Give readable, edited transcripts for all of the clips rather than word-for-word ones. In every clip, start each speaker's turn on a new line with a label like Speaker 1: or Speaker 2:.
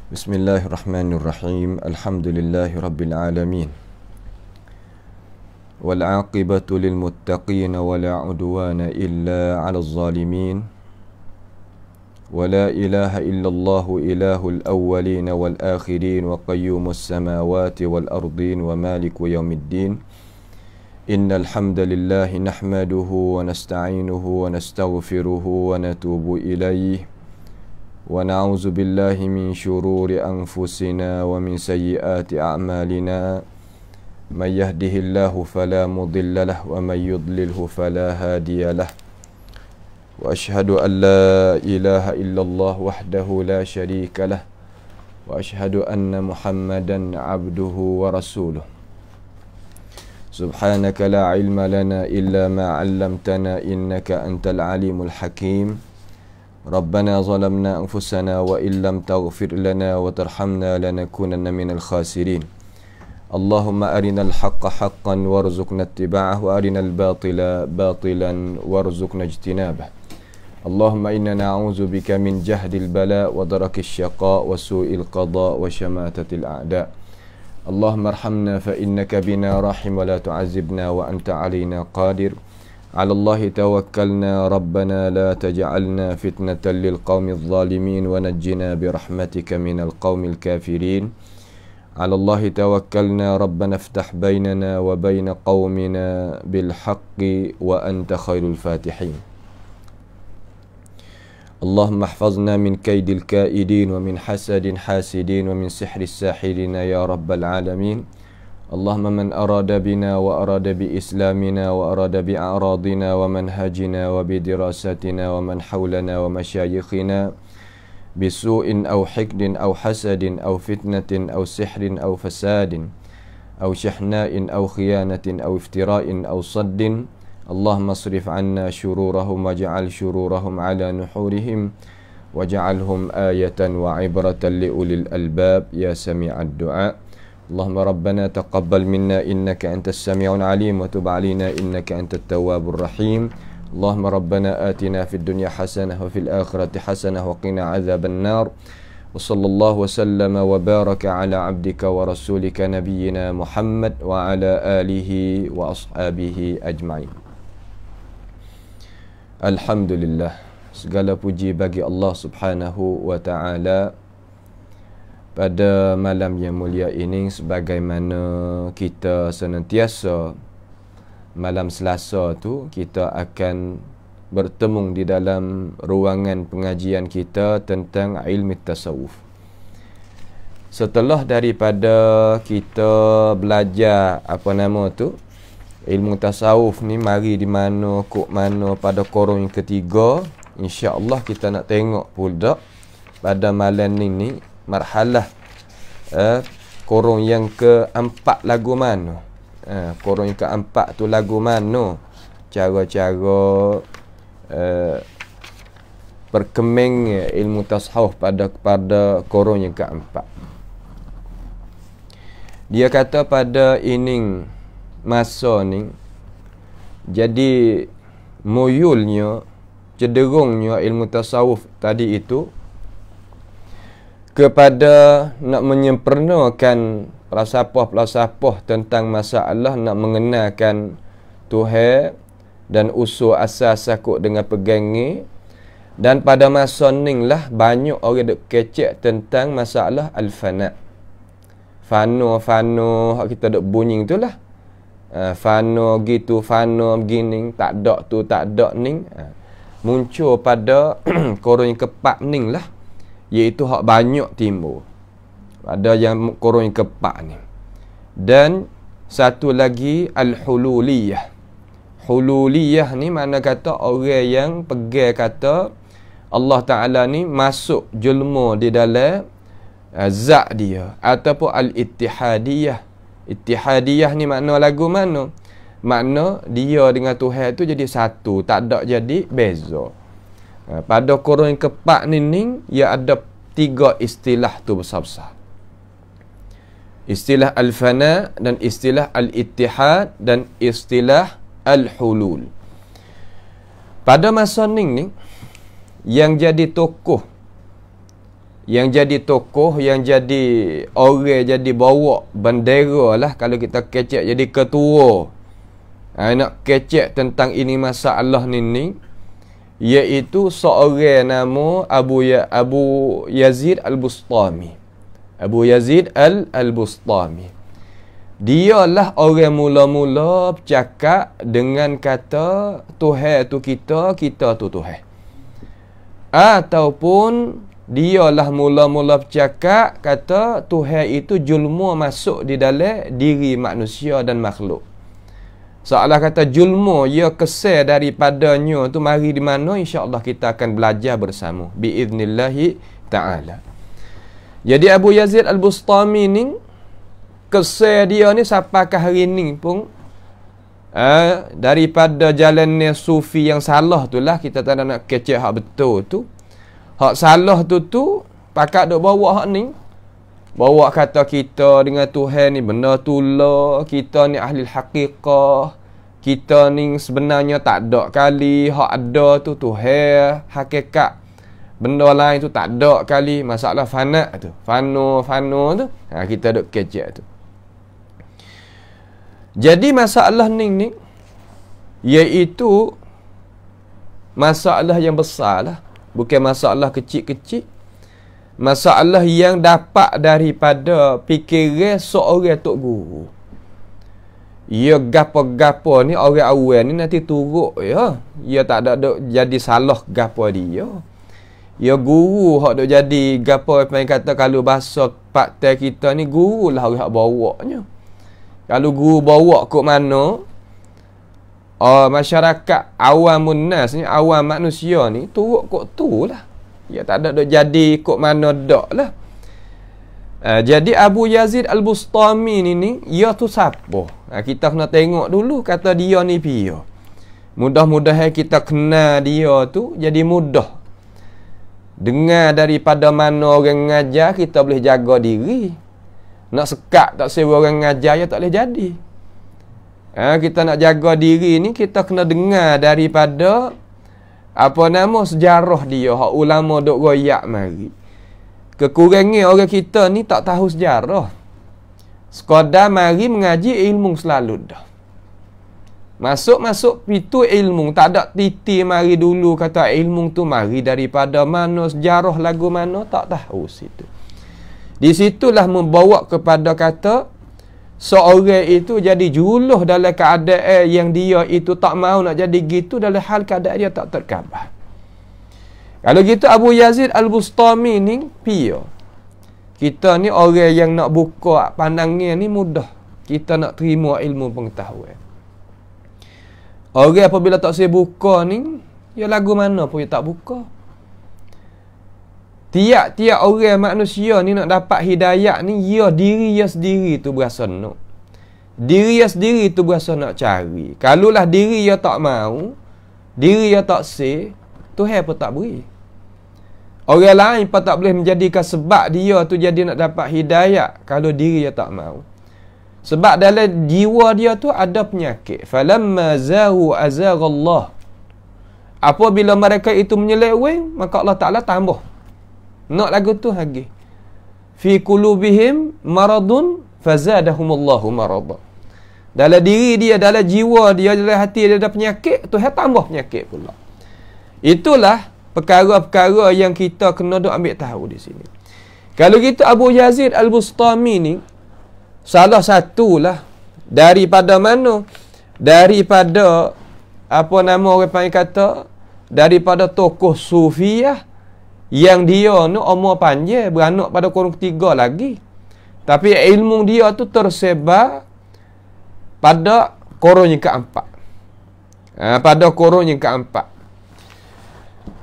Speaker 1: Bismillahirrahmanirrahim. Alhamdulillahi rabbil alamin. Wal 'aqibatu lil muttaqin wa la 'udwana illa 'alal zalimin. Wa la ilaha illallah ilahul awwalin wal akhirin wa qayyumus samawati wal ardin wa maliku yaumiddin. Innal hamdalillahi nahmaduhu wa nasta'inuhu wa nastaghfiruhu wa natubu ilayhi. Wa na'udzu billahi min syururi anfusina wa min sayyiati a'malina. May yahdihillahu fala mudilla lahu wa may yudlilhu fala hadiya lahu. Wa asyhadu an la ilaha illallah wahdahu la syarika lahu wa asyhadu anna Muhammadan 'abduhu wa rasuluh. Subhanaka la ilma lana illa ma 'allamtana innaka antal alimul hakim. Rabbana zalamna anfusana wa illam taghfir lana wa tarhamna lanakunanna minal khasirin. Allahumma arinal haqqa haqqan warzuqna ittiba'ah wa arinal batila batilan warzuqna ijtinabah. Allahumma inna na'udzu bika min jahdil bala wa darakis syaqa wa su'il qada wa syamatatil a'da. Allahumma arhamna fa innaka bina rahim wa la tu'azibna wa anta 'alaina qadir. 'Ala Allahi tawakkalna rabbana la taj'alna fitnatan lil qaumidh zalimin wa najjina bi rahmatika minal qaumil kafirin. 'Ala Allahi tawakkalna rabbana iftah bainana wa bain qaumina bil haqqi wa anta khairul fatihin. Allahumma ihfazna min kaidil kaidin wa min hasadin hasidin wa min sihris sahirin ya rabbal alamin. Allahumma man arada bina wa arada bi islamina wa arada bi a'radina wa manhajina wa bi dirasatina wa man hawlana wa masyayikhina bisu'in aw hikdin aw hasadin aw fitnatin aw sihrin aw fasadin aw shahna'in aw khiyanatin aw iftira'in aw saddin. Allahumma asrif 'anna syururahum waj'al syururahum 'ala nuhurihim waj'alhum ayatan wa 'ibratan li ulil albab ya sami'ad du'a. Allahumma rabbana taqabbal minna innaka antas sami'ul 'alim wa tub 'alaina innaka antat tawwabur rahim. Allahumma rabbana atina fid dunya hasanah wa fil akhirati hasanah wa qina 'adzaban nar. Wa sallallahu wa sallama wa baraka ala 'abdika wa rasulika nabiyyina Muhammad wa ala alihi wa ashabihi ajma'in. Alhamdulillah, segala puji bagi Allah Subhanahu wa ta'ala. Pada malam yang mulia ini, sebagaimana kita senantiasa malam Selasa tu kita akan bertemu di dalam ruangan pengajian kita tentang ilmu tasawuf. Setelah daripada kita belajar ilmu tasawuf ni mari di mana, kok mana pada korong yang ketiga, insya-Allah kita nak tengok pula pada malam ni marhalah korong yang keempat lagu mana. Korong yang keempat tu lagu mana, cara-cara perkemeng ilmu tasawuf pada korong yang keempat. Dia kata pada ining masa ni jadi muyulnya, cenderungnya ilmu tasawuf tadi itu kepada nak menyempurnakan falsafah tentang masalah nak mengenalkan Tuhan dan usul asas sakut dengan pegangi. Dan pada masa ni lah banyak orang duk kecek tentang masalah al-fana. Fano kita duk bunyi tu lah. Fano gitu, fano begini, tak ada tu, tak ada ni. Muncul pada korong yang keempat ni lah, iaitu hak banyak timbul pada yang korong yang keempat ni. Dan satu lagi al-hululiyah. Hululiyah ni mana kata orang yang pegang kata Allah Ta'ala ni masuk jelma di dalam zat dia, ataupun al-ittihadiyah. Ittihadiyah ni makna lagu mana? Makna dia dengan Tuhan tu jadi satu, tak ada jadi beza. Pada korong yang keempat ni ia ada tiga istilah tu besar-besar. Istilah al-fana dan istilah al-ittihad dan istilah al-hulul. Pada masa ni yang jadi tokoh yang jadi tokoh, yang jadi orang, jadi bawa bendera lah, kalau kita kecek jadi ketua, nak kecek tentang ini masalah ni, iaitu seorang nama Abu Yazid Al-Bustami. Abu Yazid Al-Bustami. Dialah orang mula-mula bercakap dengan kata Tuhan tu kita, kita tu Tuhan. Ataupun dialah mula-mula bercakap kata Tuhan itu julma masuk di dalam diri manusia dan makhluk. Seolah kata julma, ia kesal daripadanya tu mari di mana, insya-Allah kita akan belajar bersama biiznillahi taala. Jadi Abu Yazid Al-Bustami ni kesal dia ni sampai ke hari ni pun daripada jalannya sufi yang salah tu lah, kita tak nak kecek hak betul tu. Hak salah tu pakat duk bawa hak ni, bawa kata kita dengan Tuhan ni benda tula, kita ni ahli haqiqah, kita ni sebenarnya tak ada kali, hak ada tu Tuhan, hakikat benda lain tu tak ada kali, masalah fana tu, fano tu, kita duk kecek tu. Jadi masalah ni iaitu masalah yang besar lah, bukan masalah kecil-kecil. Masalah yang dapat daripada fikiran seorang tok guru. Ia gapo-gapo ni orang awal ni nanti turut ya. Ia tak ada jadi salah gapo dia. Ya guru hak duk jadi gapo apa yang kata, kalau bahasa paktai kita ni guru lah orang hak bawanya. Kalau guru bawa kok mana, masyarakat awamun nas ni, awam manusia ni turut kok tu lah. Ya tak ada duk jadi kok mana dak lah. Jadi Abu Yazid Al-Bustami ni ia tu siapa? Kita kena tengok dulu kata dia ni pia. Mudah-mudahan kita kenal dia tu jadi mudah. Dengar daripada mana orang ngajar, kita boleh jaga diri. Nak sekat tak sewa orang ngajar, ya tak boleh jadi. Kita nak jaga diri ni, kita kena dengar daripada apa nama sejarah dia, hak ulama duk royak mari. Kekurangan orang kita ni tak tahu sejarah. Sekadar mari mengaji ilmu selalu dah. Masuk pintu ilmu, tak ada titi mari dulu kata ilmu tu mari daripada mana, sejarah lagu mana, tak tahu situ. Di situlah membawa kepada kata seorang itu jadi juluh dalam keadaan yang dia itu tak mau nak jadi gitu, dalam hal keadaan dia tak terkabah. Kalau gitu Abu Yazid Al-Bustami ni pia. Kita ni orang yang nak buka pandangnya ni mudah. Kita nak terima ilmu pengetahuan. Orang apabila tak saya buka ni, ya lagu mana pun dia tak buka. Tiap-tiap orang manusia ni nak dapat hidayah ni, ya diri dia sendiri tu berasa nak. Diri dia sendiri tu berasa nak cari. Kalaulah diri dia tak mau, diri dia tak say, Tuhan pun tak beri. Orang lain pun tak boleh menjadikan sebab dia tu jadi nak dapat hidayah kalau diri dia tak mau. Sebab dalam jiwa dia tu ada penyakit. Falamma zahu azaghallah. Apabila mereka itu menyeleweng, maka Allah Ta'ala tambah. Nak lagu tu lagi. Fi qulubihim maradun fazadahumullahu marada. Dalam diri dia, dalam jiwa dia, dalam hati dia ada penyakit, Tuhan tambah penyakit pula. Itulah perkara-perkara yang kita kena duk ambil tahu di sini. Kalau kita Abu Yazid Al-Bustami ni salah satulah daripada mana? Daripada apa nama orang panggil kata, daripada tokoh Sufiyah yang dia ni umur panjang, beranak pada kurung ketiga lagi. Tapi ilmu dia tu tersebar pada kurung yang keempat. Pada kurung yang keempat.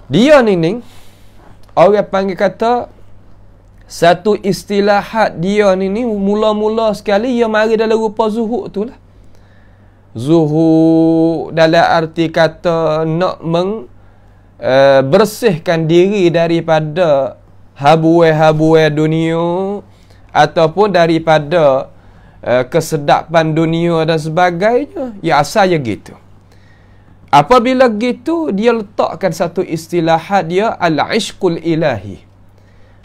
Speaker 1: Dia ni orang panggil kata, satu istilahat dia ni mula-mula sekali ia mari dalam rupa zuhud tu lah. Zuhud dalam arti kata nak bersihkan diri daripada habuai-habuai dunia ataupun daripada kesedapan dunia dan sebagainya. Ya asalnya gitu. Apabila gitu dia letakkan satu istilahat dia al-ishqul ilahi.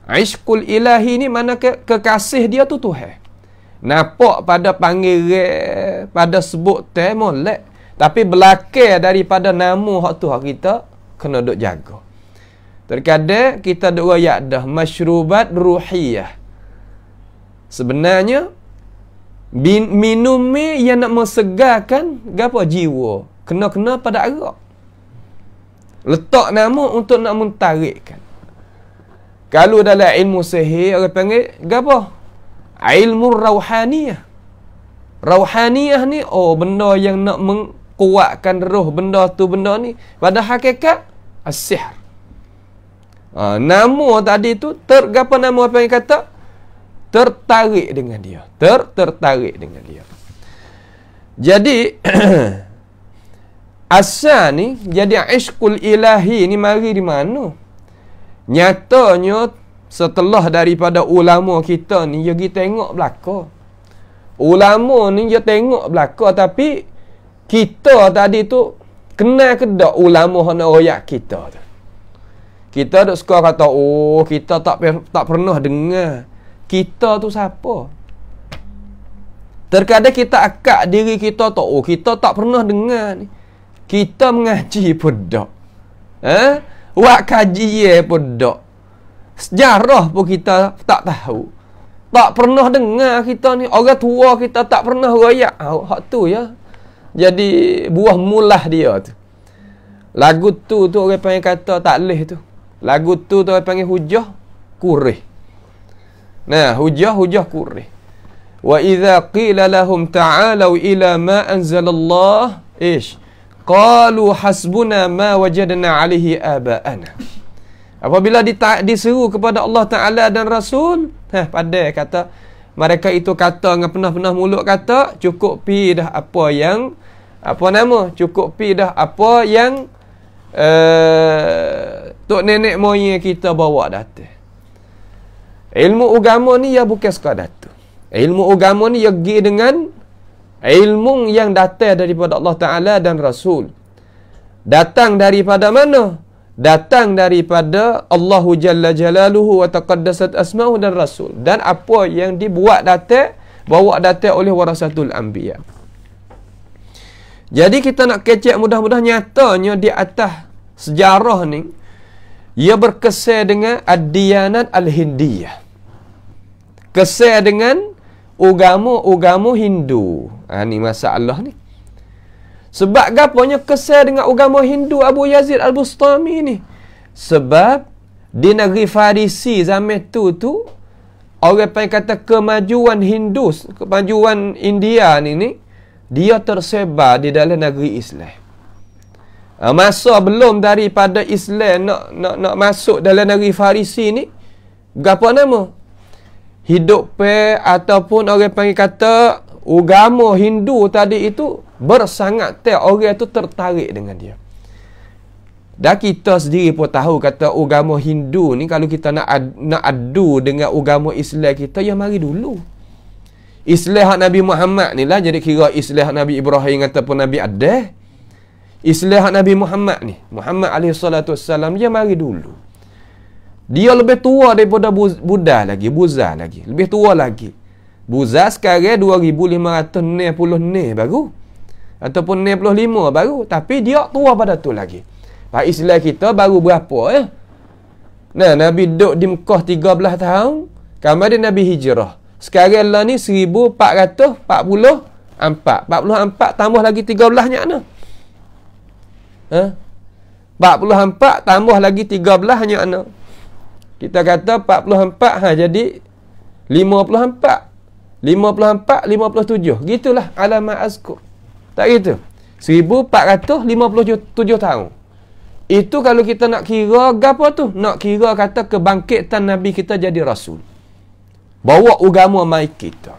Speaker 1: Ishqul ilahi ni mana kekasih dia tu Tuhan. Nampak pada panggil, pada sebut teh molek. Tapi belakang daripada nama hak tu hak kita kena duk jaga. Terkadang kita duk royak dah masyrubat ruhiyah. Sebenarnya minum ni yang nak mensegarkan gapo jiwa. Kena-kena pada arak. Letak nama untuk nak mentarikkan. Kalau dalam ilmu sihir orang panggil gapo? Ilmu rauhaniyah. Rauhaniyah ni benda yang nak mengkuatkan roh benda tu benda ni. Pada hakikat as-sihr. Nama tadi tu gapo nama apa yang kata? Tertarik dengan dia. Tertarik dengan dia. Jadi asal ni jadi ishqul ilahi ni mari di mana? Nyatanya setelah daripada ulama kita ni dia pergi tengok belaka. Ulama ni dia tengok belaka tapi kita tadi tu kenal ke tak ulama hak nak royak kita tu. Kita duk suka kata kita tak pernah dengar. Kita tu siapa? Terkadang kita akak diri kita tu kita tak pernah dengar ni. Kita mengaji pun tak. Buat kajian pun tak. Sejarah pun kita tak tahu. Tak pernah dengar kita ni. Orang tua kita tak pernah royak. Hak tu ya. Jadi buah mulah dia tu. Lagu tu orang panggil kata tak leh tu. Lagu tu orang panggil hujah kurih. Nah, hujah kurih. Wa idza qila lahum ta'alu ila ma anzalallah qalu hasbuna ma wajadna alaihi aba'ana. Apabila diseru kepada Allah Ta'ala dan Rasul, pandai kata, mereka itu kata dengan penuh-penuh mulut kata, cukup pi dah apa yang cukup pi dah apa yang tok nenek moyang kita bawa datang. Ilmu agama ni ya bukan sekadar tu. Ilmu agama ni ya pergi dengan ilmu yang datang daripada Allah Ta'ala dan Rasul. Datang daripada mana? Datang daripada Allahu Jalla Jalaluhu wa taqaddasat asma'uhu dan Rasul. Dan apa yang dibuat datang, bawa datang oleh warasatul anbiya. Jadi kita nak kecek mudah-mudahan nyatanya di atas sejarah ni, ia berkesan dengan ad-diyanat al-hindiyah. Kesan dengan agama Hindu. Ni masalah ni. Sebab gapanya kesan dengan agama Hindu Abu Yazid Al-Bustami ni? Sebab di negeri Farisi zaman tu orang yang kata kemajuan Hindu, kemajuan India ni dia tersebar di dalam negeri Islam. Masa belum daripada Islam nak masuk dalam negeri Farisi ni, gapo nama? Hidup ataupun orang panggil kata agama Hindu tadi itu bersangat orang tu tertarik dengan dia. Dan kita sendiri pun tahu kata agama Hindu ni kalau kita nak adu dengan agama Islam kita, ya mari dulu. Islam Nabi Muhammad ni lah jadi kira Islam Nabi Ibrahim ataupun Nabi Adam. Islam Nabi Muhammad ni, Muhammad SAW, dia mari dulu. Dia lebih tua daripada Buddha lagi, Buddha lagi. Lebih tua lagi. Buddha sekarang 2560 baru. Ataupun 65 baru. Tapi dia tua pada tu lagi. Pak Islam kita baru berapa ya? Nah, Nabi duduk di Mekah 13 tahun. Kemudian Nabi hijrah. Sekarang lah ni 1444. 44 tambah lagi 13-nya mana? 44 tambah lagi 13-nya mana? Kita kata 44 jadi 54. 57. Gitulah alamat azkur. Tak gitu. 1457 tahun. Itu kalau kita nak kira apa tu? Nak kira kata kebangkitan Nabi kita jadi Rasul. Bawa agama mai kita.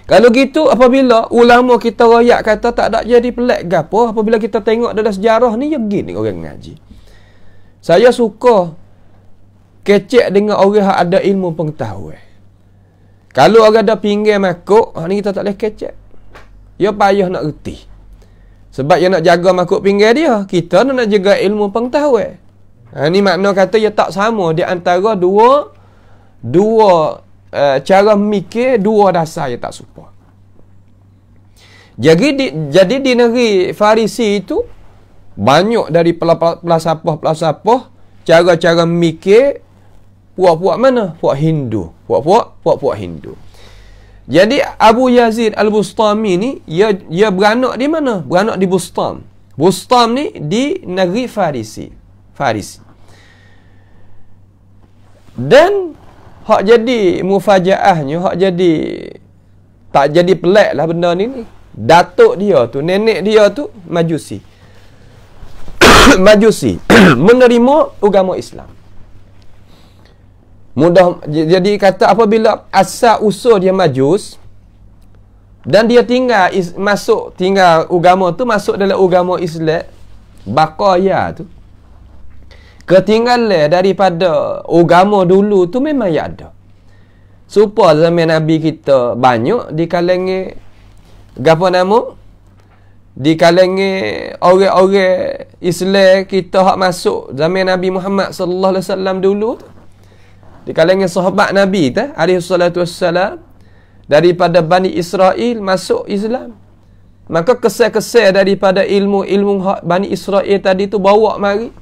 Speaker 1: Kalau gitu apabila ulama kita royak kata tak ada jadi pelik gapo, apabila kita tengok dalam sejarah ni ya gini orang ngaji. Saya suka kecek dengan orang yang ada ilmu pengetahuan. Kalau orang ada pinggir makuk, ni kita tak boleh kecek. Dia payah nak reti. Sebab dia nak jaga makuk pinggir dia, kita nak jaga ilmu pengetahuan. Ni makna kata ia tak sama di antara dua cara mikir, dua dasar yang tak serupa. Jadi di negeri Farisi itu banyak dari pelasapah cara-cara mikir puak-puak mana? Puak Hindu. Puak Hindu. Jadi Abu Yazid Al-Bustami ni ia beranak di mana? Beranak di Bustam. Bustam ni di negeri Farisi. Dan hak jadi mufajaahnya, hak jadi tak jadi pelik lah benda ni. Datuk dia tu, nenek dia tu Majusi. Majusi menerima agama Islam. Mudah jadi kata apabila asal usul dia Majus dan dia tinggal agama tu masuk dalam agama Islam, baqaya tu ketinggalan daripada agama dulu tu memang ya ada. Supaya zaman Nabi kita banyak di kalangan gapo nama? Di kalangan orang-orang Islam kita hak masuk zaman Nabi Muhammad sallallahu alaihi wasallam dulu tu. Di kalangan sahabat Nabi alaihi salatu wassalam daripada Bani Israel masuk Islam. Maka kesal-kesal daripada ilmu Bani Israel tadi tu bawa mari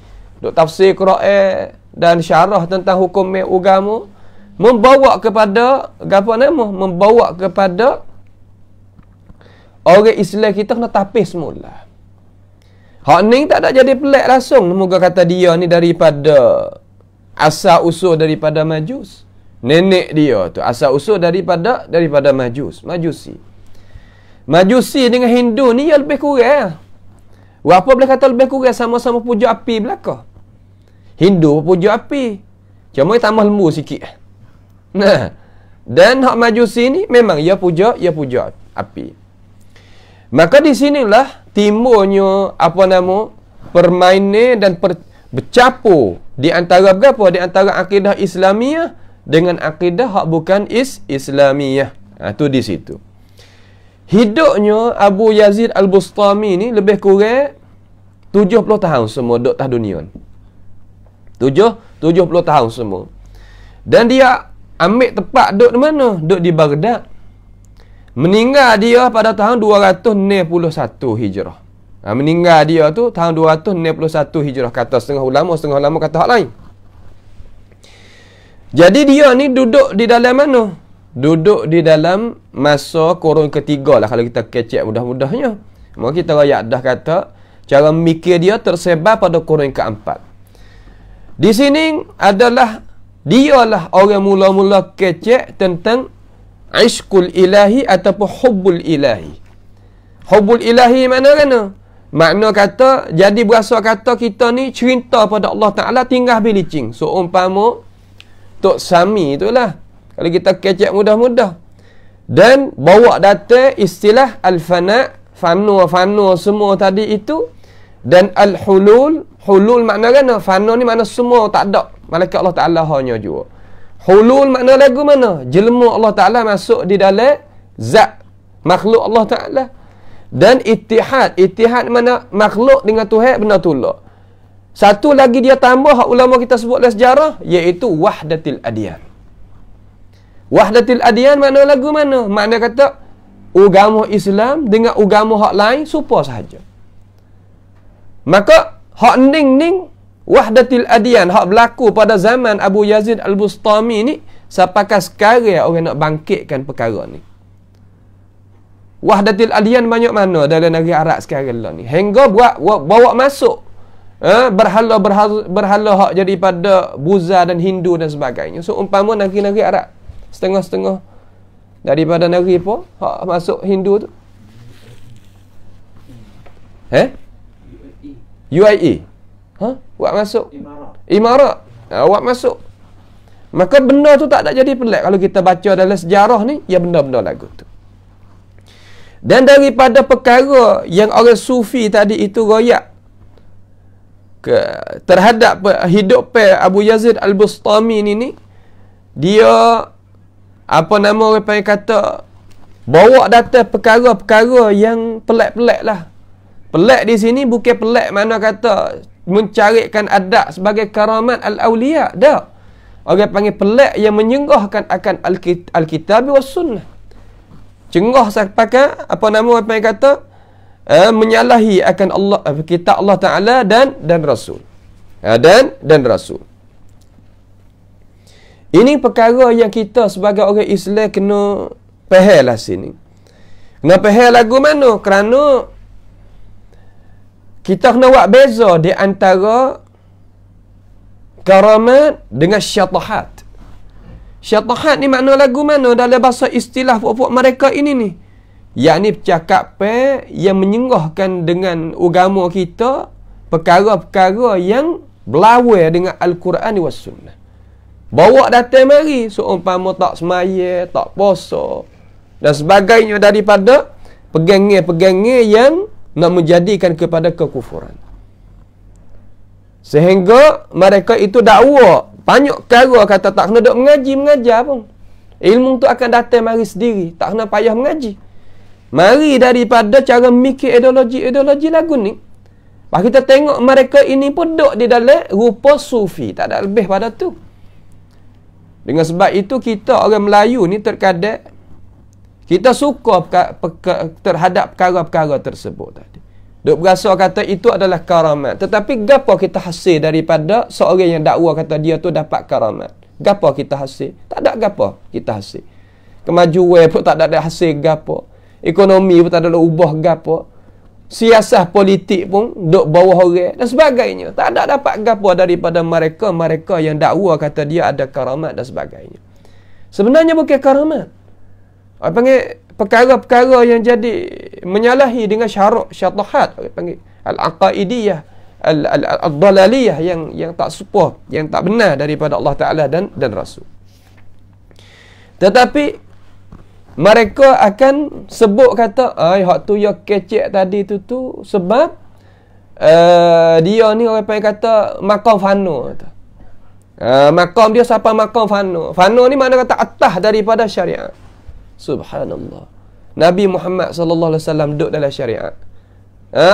Speaker 1: duk tafsir Quran dan syarah tentang hukum agama, membawa kepada orang Islam kita kena tapis semula. Hak ni tak ada jadi pelik langsung. Moga kata dia ni daripada asal usul daripada Majus. Nenek dia tu asal usul daripada Majusi. Majusi dengan Hindu ni ya lebih kurang. Apa boleh kata lebih kurang, sama-sama puja api belaka. Hindu puja api, cuma dia tambah lembu sikit. Nah, dan hak Majusi ni memang ia puja api. Maka di sinilah timbulnya permainan dan bercampur di antara berapa? Di antara akidah Islamiah dengan akidah hak bukan Islamiyah. Tu di situ. Hidupnya Abu Yazid Al-Bustami ni lebih kurang 70 tahun semua duduk atas dunia. 70 tahun semua. Dan dia ambil tempat duduk di mana? Duduk di Baghdad. Meninggal dia pada tahun 261 Hijrah. Meninggal dia tu tahun 261 Hijrah. Kata setengah ulama kata hak lain. Jadi dia ni duduk di dalam mana? Duduk di dalam masa kurun ketiga lah kalau kita kecek mudah-mudahnya. Maka kita rakyat dah kata cara mikir dia tersebar pada kurun keempat. Di sini dialah orang mula-mula kecek tentang ishqul ilahi ataupun hubbul ilahi. Hubbul ilahi mana? Makna kata, jadi berasa kata kita ni cinta pada Allah Ta'ala tinggal bilicing. So, umpama Tok Sami itulah. Kalau kita kecek mudah-mudah. Dan bawa data istilah al-fana, fana semua tadi itu. Dan al-hulul, hulul makna kan? Fana ni makna semua tak ada. Malaikat Allah Ta'ala hanya juga. Hulul makna lagu mana? Jelma Allah Ta'ala masuk di dalam zat makhluk Allah Ta'ala. Dan ittihad mana? Makhluk dengan Tuhan benda tolak. Satu lagi dia tambah hak ulama kita sebut dalam sejarah, iaitu wahdatil adyan. Wahdatil adyan makna lagu mana? Makna kata agama Islam dengan agama hak lain serupa sahaja. Maka hak ning wahdatil adyan hak berlaku pada zaman Abu Yazid Al-Bustami ni sampai sekarang orang nak bangkitkan perkara ni. Wahdatil adyan banyak mana dalam negeri Arab sekarang lah ni. Hingga bawa masuk berhala hak jadi pada Buddha dan Hindu dan sebagainya. So umpama negeri-negeri Arab setengah-setengah daripada negeri apa hak masuk Hindu tu. UAE. Buat masuk Imarat. Buat masuk. Maka benda tu tak ada jadi pelik kalau kita baca dalam sejarah ni, ya benda-benda lagu tu. Dan daripada perkara yang orang sufi tadi itu royak terhadap hidup Abu Yazid Al-Bustami ni, dia orang panggil kata bawa data perkara-perkara yang pelik-pelik lah. Pelik di sini bukan pelik mana kata mencarikan adab sebagai karamat al-awliya. Tak. Orang panggil pelak yang menyengahkan akan Alkitab was sunnah. Cengah pakai apa nama orang panggil kata menyalahi akan Allah, kitab Allah Taala dan Rasul. Dan Rasul. Ini perkara yang kita sebagai orang Islam kena faham lah sini. Kena faham lagu mana? Kerana kita kena buat beza di antara karamat dengan syatahat. Syatahat ni makna lagu mana dalam bahasa istilah puak-puak mereka ini ni? Yakni percakapan yang menyengahkan dengan agama kita perkara-perkara yang berlawan dengan Al-Quran was sunnah. Bawa datang mari seumpama tak semaya, tak puasa dan sebagainya daripada pegangan-pegangan yang nak menjadikan kepada kekufuran. Sehingga mereka itu dakwa banyak perkara kata tak kena duk mengajar pun. Ilmu tu akan datang mari sendiri, tak kena payah mengaji. Mari daripada cara mikir ideologi lagu ni. Pak kita tengok mereka ini pun duk di dalam rupa sufi, tak ada lebih pada tu. Dengan sebab itu kita orang Melayu ni terkadang kita suka terhadap perkara-perkara tersebut tadi. Duk berasa kata itu adalah karamat. Tetapi gapo kita hasil daripada seorang yang dakwa kata dia tu dapat karamat? Gapo kita hasil? Tak ada gapo kita hasil. Kemajuan pun tak ada hasil gapo. Ekonomi pun tak ada ubah gapo. Siasat politik pun duk bawah orang dan sebagainya. Tak ada dapat gapo daripada mereka yang dakwa kata dia ada karamat dan sebagainya. Sebenarnya bukan karamat. Apa panggil perkara-perkara yang jadi menyalahi dengan syarak syatahat, apa panggil al-aqaidiyah, al-dalaliyah yang tak supo, yang tak benar daripada Allah Taala dan Rasul. Tetapi mereka akan sebut kata, hak tu ya kecek tadi tu sebab dia ni orang panggil kata maqam fano. Maqam dia siapa maqam fano? Fano ni makna kata atas daripada syariat. Subhanallah. Nabi Muhammad sallallahu alaihi wasallam duduk dalam syariat.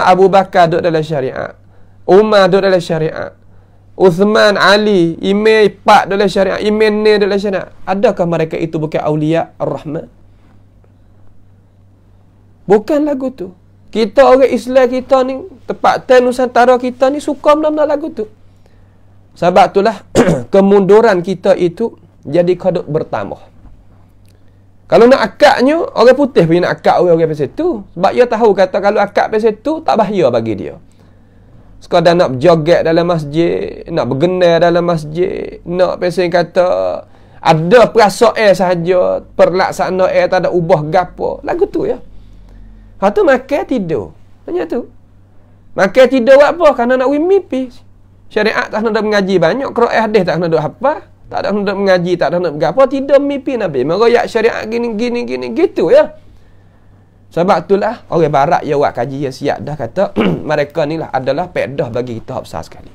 Speaker 1: Abu Bakar duduk dalam syariat. Umar duduk dalam syariat. Uthman, Ali, Imam Pak dalam syariat, Imam ni dalam syariat. Adakah mereka itu bukan auliya ar-Rahman? Bukan lagu tu. Kita orang Islam kita ni, tempatan Nusantara kita ni suka benar-benar lagu tu. Sebab itulah kemunduran kita itu jadi kaduk bertambah. Kalau nak akadnya, orang putih punya nak akad orang pasal tu. Sebab dia tahu kata kalau akad pasal tu, tak bahaya bagi dia. Sekadar nak berjoget dalam masjid, nak bergendar dalam masjid, nak pasal kata ada perasaan sahaja, perlaksanaan tak ada ubah gapo. Lagu tu ya. Lepas tu makan tidur. Tanya tu. Makan tidur buat apa? Kerana nak mimpi. Syariat tak nak mengaji banyak, Quran hadis tak nak duk hafal. Tak ada hendak mengaji, tak ada hendak berapa, tidur mimpi Nabi. Meroyak syariat gini gitu ya. Sebab itulah orang barat yang buat kaji yang siap dah kata mereka ni lah adalah pedah bagi kita besar sekali.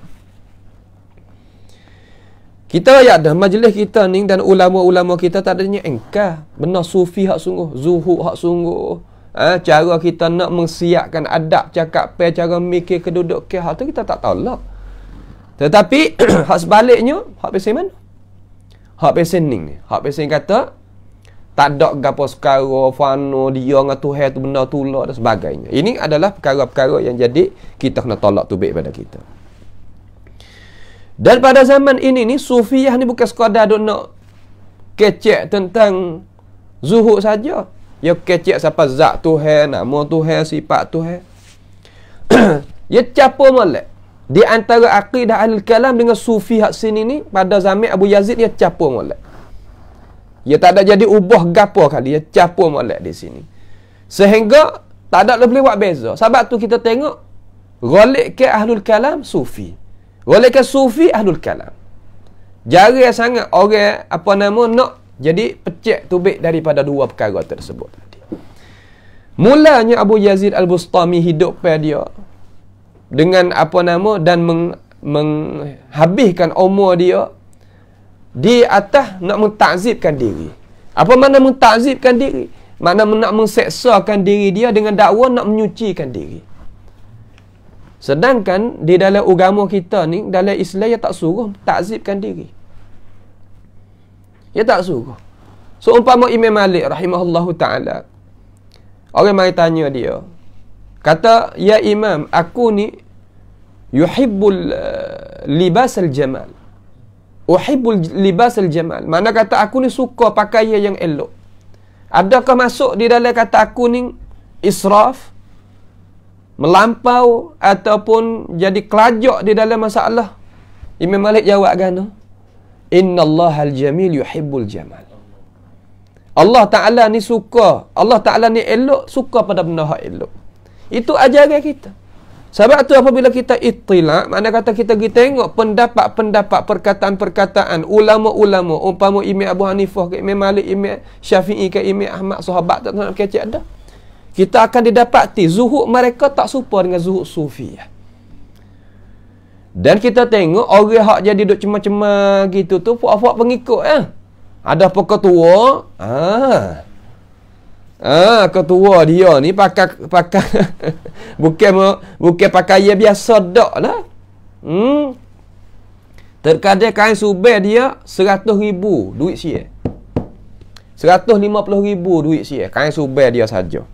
Speaker 1: Kita ya dah majlis kita ni dan ulama-ulama kita tak adanya engkar. Benar sufi hak sungguh, zuhud hak sungguh. Cara kita nak mensiapkan adab cakap cara mikir keduduk ke hak tu kita tak tahu lah. Tetapi hak sebaliknya, hak pasal mana? Hak pesening ni. Hak peseng kata tak ada gapo sekara fano dia dengan Tuhan tu benda tula dan sebagainya. Ini adalah perkara-perkara yang jadi kita kena tolak tubik pada kita. Dan pada zaman ini ni sufiyah ni bukan sekadar duk nak kecek tentang zuhud saja. Ya kecek siapa zat Tuhan, nama Tuhan, sifat Tuhan. Ya capo molek. Di antara akidah al-kalam dengan sufi hak sini ni pada zaman Abu Yazid dia capur molek. Dia tak ada jadi ubah gapo kali, dia capur molek di sini. Sehingga tak ada boleh buat beza. Sebab tu kita tengok ghalib ke ahlul kalam sufi. Ghalib ke sufi ahlul kalam. Jarang sangat orang apa nama nak jadi pecek tubik daripada dua perkara tersebut tadi. Mulanya Abu Yazid Al-Bustami hidup pada dia dengan apa nama dan menghabiskan umur dia di atas nak mentakzibkan diri. Apa makna mentakzibkan diri? Makna nak menseksakan diri dia dengan dakwa nak menyucikan diri. Sedangkan di dalam agama kita ni, dalam Islam, dia tak suruh takzibkan diri. Dia tak suruh. So, umpama Imam Malik rahimahullahu ta'ala, orang mari tanya dia, kata, ya Imam, aku ni yuhibbul libas al-jamal. Uhibbul libas al-jamal. Mana kata aku ni suka pakaian yang elok. Adakah masuk di dalam kata aku ni israf, melampau, ataupun jadi kelajak di dalam masalah? Imam Malik jawab gana, innallahal jamil yuhibbul jamal. Allah Ta'ala ni suka, Allah Ta'ala ni elok, suka pada benda yang elok. Itu ajaran kita. Sebab tu apabila kita ittila', mana kata kita pergi tengok pendapat-pendapat, perkataan-perkataan ulama-ulama, umpama Imam Abu Hanifah ke Imam Malik, Imam Syafi'i ke Imam Ahmad, sahabat tak nak kecek ada, kita akan didapati zuhud mereka tak serupa dengan zuhud sufi. Dan kita tengok orang hak jadi duk cema-cema gitu tu, puak-puak pengikut Ada apa ketua? Ketua dia ni pakai bukan pakaian biasa dak lah. Terkadang kain subel dia 100,000 duit sia. 150,000 duit sia kain subel dia saja.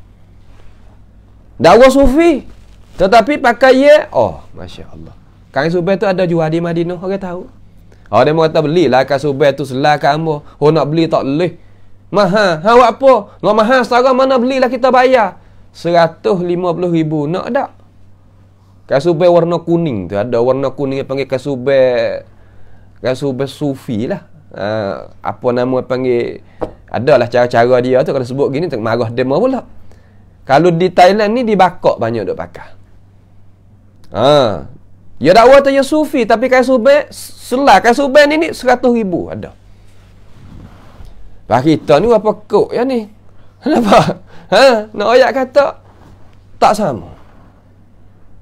Speaker 1: Dakwah sufi, tetapi pakaian, masya-Allah. Kain subel tu ada jual di Madinah, orang tahu. Dia mau kata belilah kain subel tu selai kamu. Nak beli tak boleh. Mahal. Awak apa? Nak mahal setara mana belilah kita bayar. 150,000 nak tak? Kain subel warna kuning tu, ada warna kuning yang panggil kain subel sufi lah. Apa nama panggil, adalah cara-cara dia tu, kalau sebut gini tak marah demo pula. Kalau di Thailand ni dibakok banyak duk pakai. Dia dakwa tu ya sufi, tapi kain subel selai kain subel ni 100,000 ada. Pak kita ni apa kok ya ni? Kenapa? Nak ayat kata tak sama.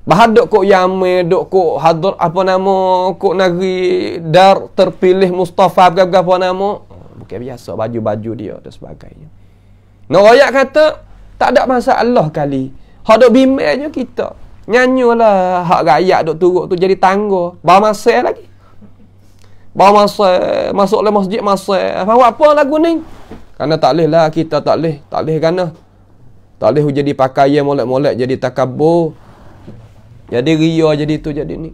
Speaker 1: Bahaduk kok Yamin, duk kok hadar apa nama, kok negeri dar terpilih Mustafa apa nama. Bukan biasa baju-baju dia dan sebagainya. Nak ayat kata tak ada masalah kali. Hak duk bimbang je kita. Nyanyilah hak rakyat duk turut tu jadi tangga. Bawa masa lagi. Bawa masa masuk le masjid masa. Apa lagu ni? Karena tak leh lah kita tak leh kerana tak leh jadi pakaian molek-molek jadi takabur. Jadi ria jadi tu jadi ni.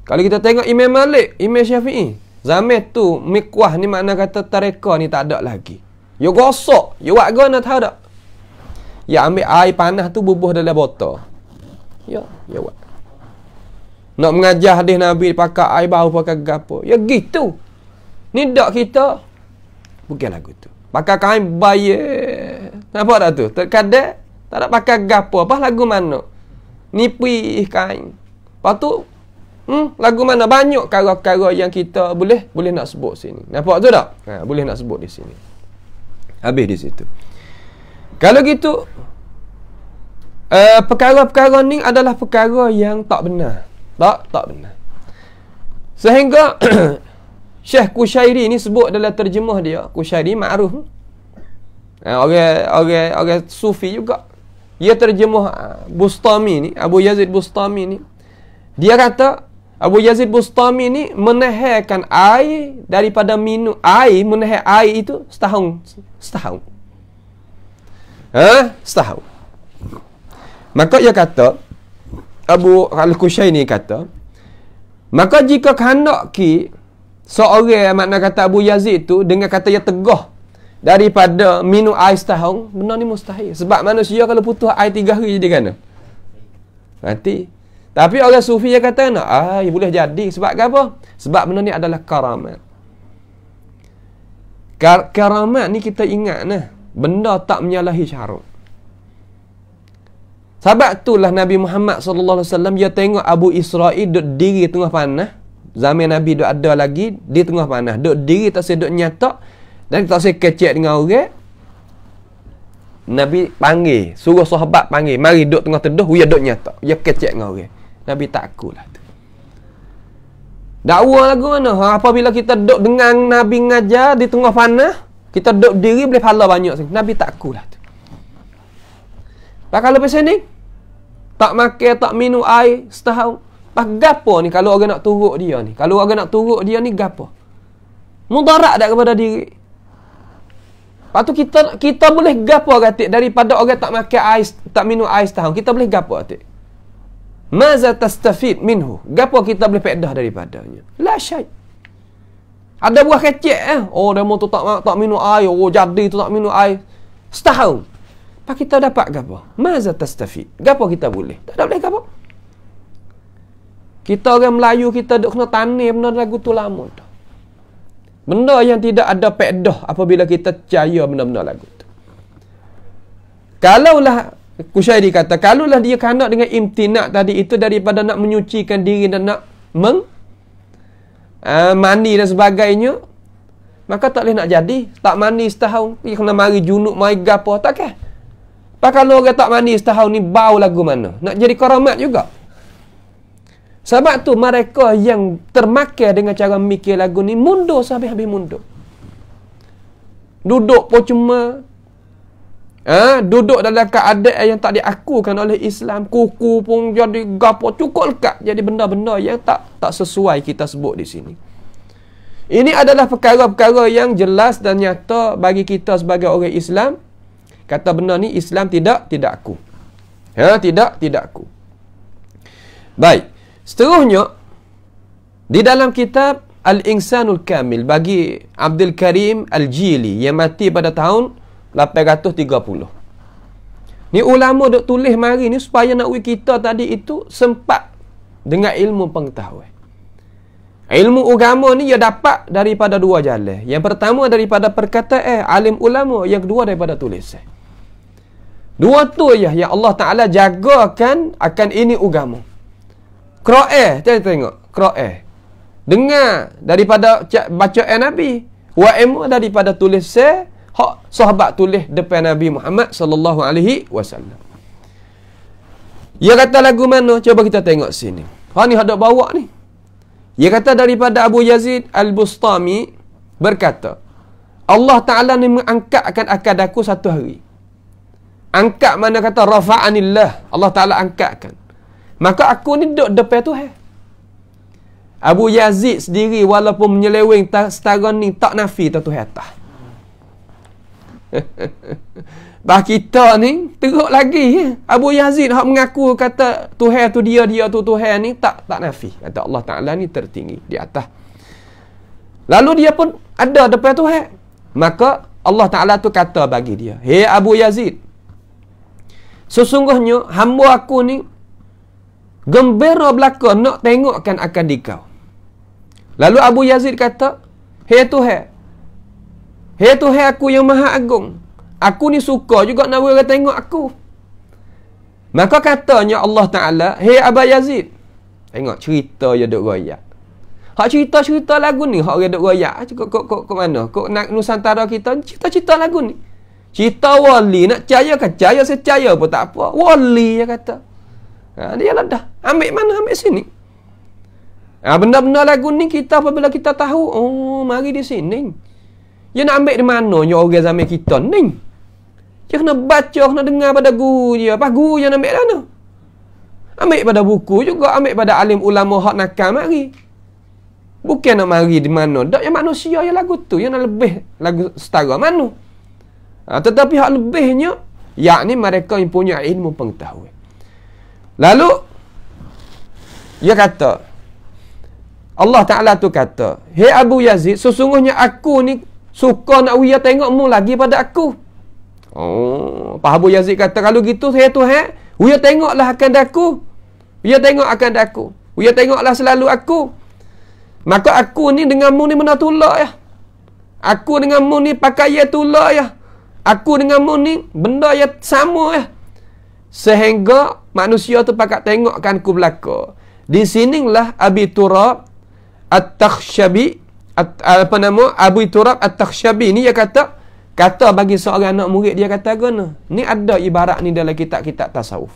Speaker 1: Kalau kita tengok Imam Malik, Imam Syafi'i, zaman tu mikwah ni makna kata tareka ni tak ada lagi. Yo gosok, yo buat gana tahu tak? Ya ambil air panas tu bubuh dalam botol. Ya buat. Nak mengajar hadis Nabi pakai air bau pakai gapo. Ya gitu. Ni dak kita. Bukan lagu tu. Pakai kain bayar. Nampak tak tu? Terkadang tak nak pakai gapo. Apa lagu mana? Nipi kain. Lepas tu lagu mana? Banyak kara-kara yang kita boleh nak sebut sini. Nampak tu tak? Boleh nak sebut di sini. Habis di situ. Kalau gitu perkara-perkara ni adalah perkara yang tak benar. Tak benar. Sehingga Syekh Kushairi ni sebut dalam terjemah dia, Kushairi ma'ruf. Orang sufi juga. Dia terjemah Bustami ni, Abu Yazid Bustami ni. Dia kata Abu Yazid Bustami ni menahankan air daripada minum air, menahan air itu setahun. Setahun. Maka ia kata, Abu Al-Kushairi kata, maka jika kehendak seorang makna kata Abu Yazid tu dengan kata ia tegah daripada minum air setahun, benda ni mustahil. Sebab manusia kalau putus air 3 hari jadi kena mati. Tapi orang sufi yang kata boleh jadi. Sebab apa? Sebab benda ni adalah karamat. Karamat ni kita ingat benda tak menyalahi syarat. Sebab itulah Nabi Muhammad SAW dia tengok Abu Israel duduk diri tengah panah. Zaman Nabi duduk ada lagi di tengah panah. Duduk diri tak seduk nyatak dan tak seduk kecek dengan orang. Nabi panggil, suruh sahabat panggil, mari duduk tengah teduh, dia duduk nyatak. Dia kecek dengan orang. Nabi takutlah tu. Dakwah lagu mana? Apabila kita duduk dengan Nabi ngajar di tengah panah, kita duduk diri boleh pahala banyak. Nabi takutlah tu. Kalau pasal ni,
Speaker 2: tak makan, tak minum air setahun. Pas gapo ni kalau orang nak turut dia ni? Kalau orang nak turut dia ni gapo? Mudarat tak kepada diri. Lepas tu kita boleh gapo katik daripada orang tak makan air, tak minum air setahun. Kita boleh gapo katik? Maza tastafid minhu. Gapo kita boleh faedah daripadanya? La syai'. Ada buah kecek oh demo tu tak minum air, oh jadi tu tak minum air setahun. Pak kita dapat gapo? Maza tastafid. Gapo kita boleh? Tak boleh gapo. Kita orang Melayu kita duk kena tanim benda lagu tu lama dah. Benda yang tidak ada faedah apabila kita percaya benda-benda lagu tu. Kalaulah Kushairi kata, kalaulah dia kena dengan imtinak tadi itu daripada nak menyucikan diri dan nak mandi dan sebagainya, maka tak boleh nak jadi. Tak mandi setahun, dia kena mari junub, mari gapo, tak kah? Pak kalau orang tak mandi setahun ni bau lagu mana? Nak jadi karamat juga. Sebab tu mereka yang termakan dengan cara mikir lagu ni mundur habis-habis mundur. Duduk pun cuma duduk dalam keadaan yang tak diakukan oleh Islam. Kuku pun jadi gapo cukup lekat. Jadi benda-benda yang tak sesuai kita sebut di sini. Ini adalah perkara-perkara yang jelas dan nyata bagi kita sebagai orang Islam. Kata benda ni Islam tidak aku. Tidak aku. Baik. Seterusnya di dalam kitab Al-Insanul Kamil bagi Abdul Karim Al-Jili yang mati pada tahun 830. Ni ulama duk tulis mari ni supaya nak kita tadi itu sempat dengan ilmu pengetahuan. Ilmu agama ni dia dapat daripada dua jalan. Yang pertama daripada perkataan alim ulama, yang kedua daripada tulisan. Dua tu ya yang Allah Taala jagakan akan ini agama. Qira'ah, tengok, Qira'ah. Dengar daripada bacaan Nabi, wa ilmu daripada tulisan hak sahabat tulis depan Nabi Muhammad sallallahu alaihi wasallam. Dia kata lagu mana? Cuba kita tengok sini. Ha ni ada bawa ni. Dia kata daripada Abu Yazid Al-Bustami berkata, Allah Ta'ala ni mengangkatkan akad aku satu hari. Angkat mana kata rafa'anillah. Allah Ta'ala angkatkan. Maka aku ni duduk depan Tuhan. Abu Yazid sendiri walaupun menyeleweng setara ni tak nafi Tuhan atas. Bah kita ni teruk lagi Abu Yazid hak mengaku kata Tuhan tu dia tu Tuhan ni tak nafi. Kata Allah Ta'ala ni tertinggi di atas. Lalu dia pun ada depan Tuhan. Maka Allah Ta'ala tu kata bagi dia, "Hei Abu Yazid, sesungguhnya hamba aku ni gembira belaka nak tengokkan akan dikau." Lalu Abu Yazid kata, "Hei Tuhan, aku yang maha agung. Aku ni suka juga nak orang tengok aku." Maka katanya Allah Ta'ala, "Hei Abu Yazid." Tengok cerita dia duk royak. Hak cerita-cerita lagu ni, hak orang duk royak. Kok mana? Kok nak Nusantara kita cerita-cerita lagu ni. Cerita wali, nak percaya secaya pun tak apa. Wali dia kata. Dia lah dah. Ambil mana, ambil sini. Benda-benda lagu ni kita apabila kita tahu, oh mari di sini. Dia nak ambil di mana orang zaman kita ni? Dia kena baca, kena dengar pada guru dia. Apa guru yang ambil mana? Ambil pada buku juga, ambil pada alim ulama hak nakal mari. Bukan nak mari di mana. Tak yang manusia yang lagu tu, yang nak lebih lagu setara mana. Tetapi hak lebihnya, yakni mereka yang punya ilmu pengetahuan. Lalu dia kata, Allah Ta'ala tu kata, "Hei Abu Yazid, sesungguhnya aku ni suka nak uya tengokmu lagi pada aku." Oh, Pak Abu Yazid kata, "Kalau gitu saya Tuhan, uya tengoklah akan daku. Uya tengok akan daku. Uya tengoklah selalu aku. Maka aku ni denganmu ni benda tulak ya. Aku denganmu ni pakai ya tulak ya. Aku denganmu ni benda yang sama ya. Sehingga manusia tu pakat tengokkan ku belaka." Di sinilah Abi Turab At-Takhsyabi Abu Turab At-Takhsyabi ni dia kata bagi seorang anak murid dia kata guna. Ni ada ibarat ni dalam kitab-kitab tasawuf.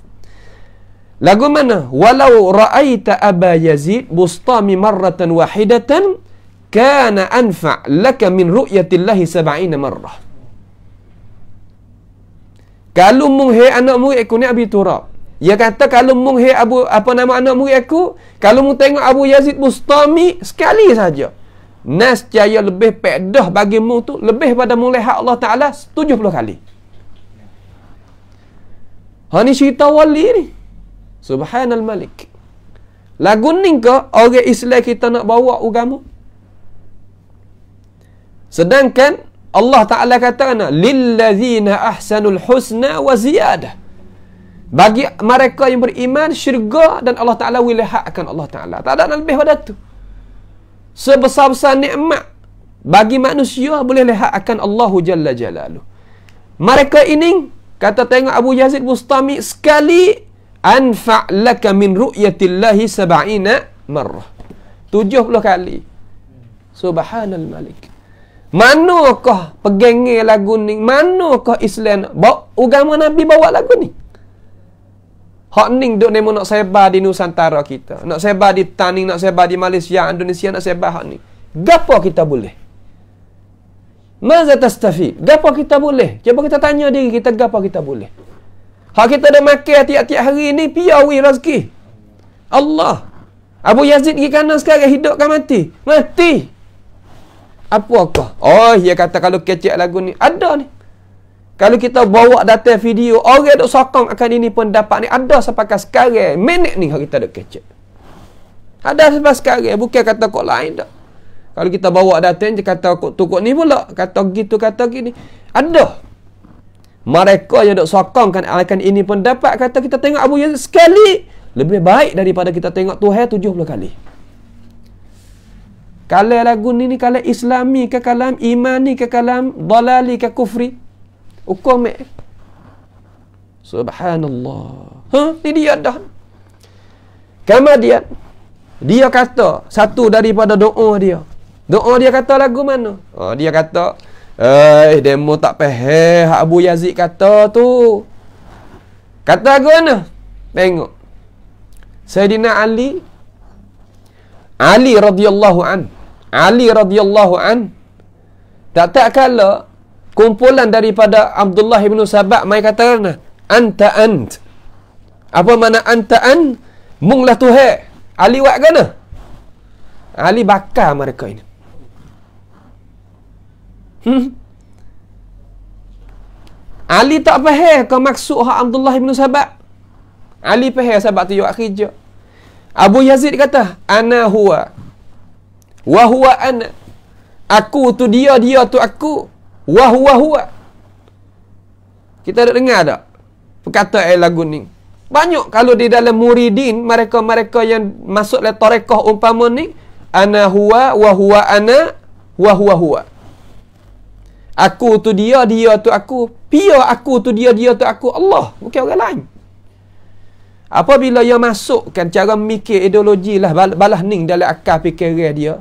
Speaker 2: Lagu mana? "Walau ra'aita Aba Yazid Bustami marratan wahidatan kana anfa' laka min ru'yatillahi 70 marrah." Kalau munghe anak murid aku ni Abi Turab, Dia kata kalau mung Abu apa nama anak murid aku, kalau mung tengok Abu Yazid Bustami sekali saja, nescaya lebih pedah bagi mung tu lebih pada mulai hak Allah Taala 70 kali. Ha ni cerita wali ni. Subhanal Malik. Lagu ni ke orang Islam kita nak bawa agama? Sedangkan Allah Ta'ala kata lillazina ahsanul husna wa ziyadah. Bagi mereka yang beriman, syurga, dan Allah Ta'ala wilahakkan Allah Ta'ala. Tak ada lebih pada tu. Sebesar-besar nikmat bagi manusia boleh lihakkan Allahu Jalla Jalaluh. Mereka ini, kata tengok Abu Yazid Bustami, sekali anfa' laka min ru'yatillahi sab'ina marrah. 70 kali. Subhanal Malik. Manakah pegangnya lagu ni? Manakah Islam? Agama Nabi bawa lagu ni. Hak ni duk nemo nak sebar di Nusantara kita. Nak sebar di Taning, nak sebar di Malaysia, Indonesia, nak sebar hak ni. Gapo kita boleh? Maza tastafid? Gapo kita boleh? Cuba kita tanya diri kita, gapo kita boleh? Hak kita dah makan tiap-tiap hari ni, piawi rezeki Allah. Abu Yazid pergi kanan sekarang, hidup kan mati? Mati. Apakah? Oh, dia kata kalau kecek lagu ni. Ada ni. Kalau kita bawa data video, orang duk sokong akan ini pendapat ni. Ada sampai sekarang. Minit ni kita duk kecek. Ada sampai sekarang. Bukan kata kok lain tak. Kalau kita bawa data ni, kata kok ni pula. Kata gitu, kata gini. Ada. Mereka yang duk sokong akan ini pendapat, kata kita tengok Abu Yazid sekali lebih baik daripada kita tengok Tuhan 70 kali. Kalau lagu ni kalau Islami ke kalam imani ke kalam dalali ke kufri, hukum subhanallah. Ni dia dah. Kemudian dia kata satu daripada doa dia. Doa dia kata lagu mana? Dia kata, demo tak faham Abu Yazid kata tu. Kata lagu mana? Tengok. Sayyidina Ali radhiyallahu an. Ali radhiyallahu an. Tak kala kumpulan daripada Abdullah bin Sabah mai kata anta ant. Apa makna anta an? Munglah Tuhan. Ali buat kena. Ali bakar mereka ini. Ali tak faham ke maksud hak Abdullah bin Sabah. Ali faham sebab tu buat kerja. Abu Yazid kata, ana huwa wa huwa ana. Aku tu dia, dia tu aku. Wa huwa huwa. Kita dah dengar tak perkataan lagu ni? Banyak kalau di dalam muridin, mereka-mereka yang masuk dalam tarekah umpama ni, ana huwa wa huwa ana wa huwa huwa. Aku tu dia, dia tu aku. Pia aku tu dia, dia tu aku. Allah, bukan orang lain. Apabila ia masukkan cara mikir ideologi lah balah ning dalam akal fikiran dia,